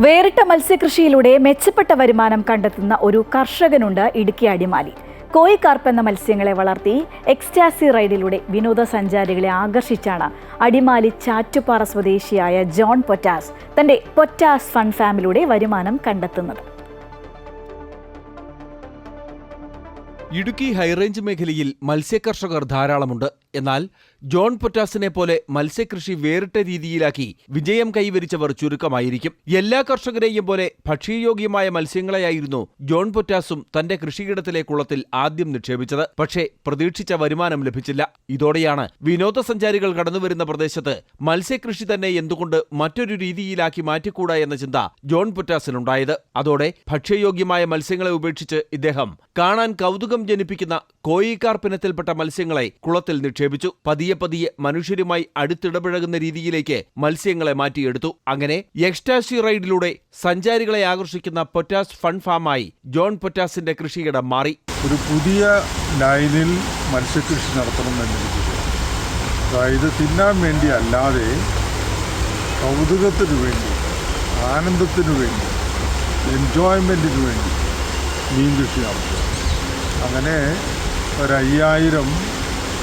വേറിട്ട മത്സ്യകൃഷിയിലൂടെ മെച്ചപ്പെട്ട വരുമാനം കണ്ടെത്തുന്ന ഒരു കർഷകനുണ്ട് ഇടുക്കി അടിമാലി. കോയി കാർപ്പ് എന്ന മത്സ്യങ്ങളെ വളർത്തി എക്സ്റ്റാസി റൈഡിലൂടെ വിനോദസഞ്ചാരികളെ ആകർഷിച്ചാണ് അടിമാലി ചാറ്റുപാറ സ്വദേശിയായ ജോൺ പൊറ്റാസ് തന്റെ പൊറ്റാസ് ഫൺ ഫാമിലൂടെ വരുമാനം കണ്ടെത്തുന്നത്. ഇടുക്കി ഹൈറേഞ്ച് മേഖലയിൽ മത്സ്യകർഷകർ ധാരാളമുണ്ട്. എന്നാൽ ജോൺ പൊറ്റാസിനെ പോലെ മത്സ്യകൃഷി വേറിട്ട രീതിയിലാക്കി വിജയം കൈവരിച്ചവർ ചുരുക്കമായിരിക്കും. എല്ലാ കർഷകരെയും പോലെ ഭക്ഷ്യയോഗ്യമായ മത്സ്യങ്ങളെയായിരുന്നു ജോൺ പൊറ്റാസും തന്റെ കൃഷിയിടത്തിലെ കുളത്തിൽ ആദ്യം നിക്ഷേപിച്ചത്. പക്ഷേ പ്രതീക്ഷിച്ച വരുമാനം ലഭിച്ചില്ല. ഇതോടെയാണ് വിനോദസഞ്ചാരികൾ കടന്നുവരുന്ന പ്രദേശത്ത് മത്സ്യകൃഷി തന്നെ എന്തുകൊണ്ട് മറ്റൊരു രീതിയിലാക്കി മാറ്റിക്കൂടാ എന്ന ചിന്ത ജോൺ പൊറ്റാസിനുണ്ടായത്. അതോടെ ഭക്ഷ്യയോഗ്യമായ മത്സ്യങ്ങളെ ഉപേക്ഷിച്ച് ഇദ്ദേഹം കാണാൻ കൗതുകം ജനിപ്പിക്കുന്ന കോയി കാർപ്പിനത്തിൽപ്പെട്ട മത്സ്യങ്ങളെ കുളത്തിൽ നിക്ഷേപിച്ചു. പതിയെ മനുഷ്യരുമായി അടുത്തിടപഴകുന്ന രീതിയിലേക്ക് മത്സ്യങ്ങളെ മാറ്റിയെടുത്തു. അങ്ങനെ എക്സ്റ്റാസി റൈഡിലൂടെ സഞ്ചാരികളെ ആകർഷിക്കുന്ന പൊറ്റാസ് ഫൺ ഫാമായി ജോൺ പൊറ്റാസിന്റെ കൃഷിയിടം മാറി. ഒരു പുതിയ ലൈനിൽ മത്സ്യകൃഷി നടത്തണമെന്നിരിക്കുന്നു. അതായത് തിന്നാൻ വേണ്ടി അല്ലാതെ കൗതുകത്തിനു വേണ്ടി, ആനന്ദത്തിനു വേണ്ടി, എൻജോയ്മെൻറ്റിനു വേണ്ടി മീൻ കൃഷി നടത്തുക. അങ്ങനെ 5000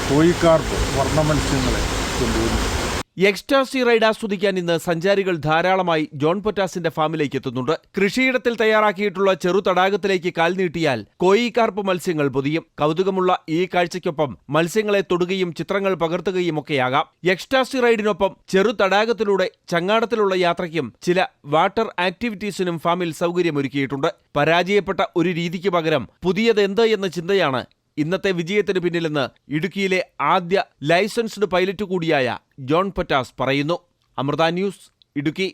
കോയി കാർപ്പ് വർണ്ണ മത്സ്യങ്ങളെ കൊണ്ടുവന്നു. എക്സ്റ്റാസി റൈഡ് ആസ്വദിക്കാൻ ഇന്ന് സഞ്ചാരികൾ ധാരാളമായി ജോൺ പൊറ്റാസിന്റെ ഫാമിലേക്ക് എത്തുന്നുണ്ട്. കൃഷിയിടത്തിൽ തയ്യാറാക്കിയിട്ടുള്ള ചെറു തടാകത്തിലേക്ക് കാൽ നീട്ടിയാൽ കോയി കാർപ്പ് മത്സ്യങ്ങൾ പൊതിയും. കൗതുകമുള്ള ഈ കാഴ്ചയ്ക്കൊപ്പം മത്സ്യങ്ങളെ തൊടുകയും ചിത്രങ്ങൾ പകർത്തുകയും ഒക്കെയാകാം. എക്സ്റ്റാസി റൈഡിനൊപ്പം ചെറു തടാകത്തിലൂടെ ചങ്ങാടത്തിലുള്ള യാത്രയ്ക്കും ചില വാട്ടർ ആക്ടിവിറ്റീസിനും ഫാമിൽ സൗകര്യമൊരുക്കിയിട്ടുണ്ട്. പരാജയപ്പെട്ട ഒരു രീതിക്ക് പകരം പുതിയതെന്ത് എന്ന ചിന്തയാണ് ഇന്നത്തെ വിജയത്തിന് പിന്നിലെന്ന് ഇടുക്കിയിലെ ആദ്യ ലൈസൻസ്ഡ് പൈലറ്റ് കൂടിയായ ജോൺ പൊറ്റാസ് പറയുന്നു. അമൃത ന്യൂസ്, ഇടുക്കി.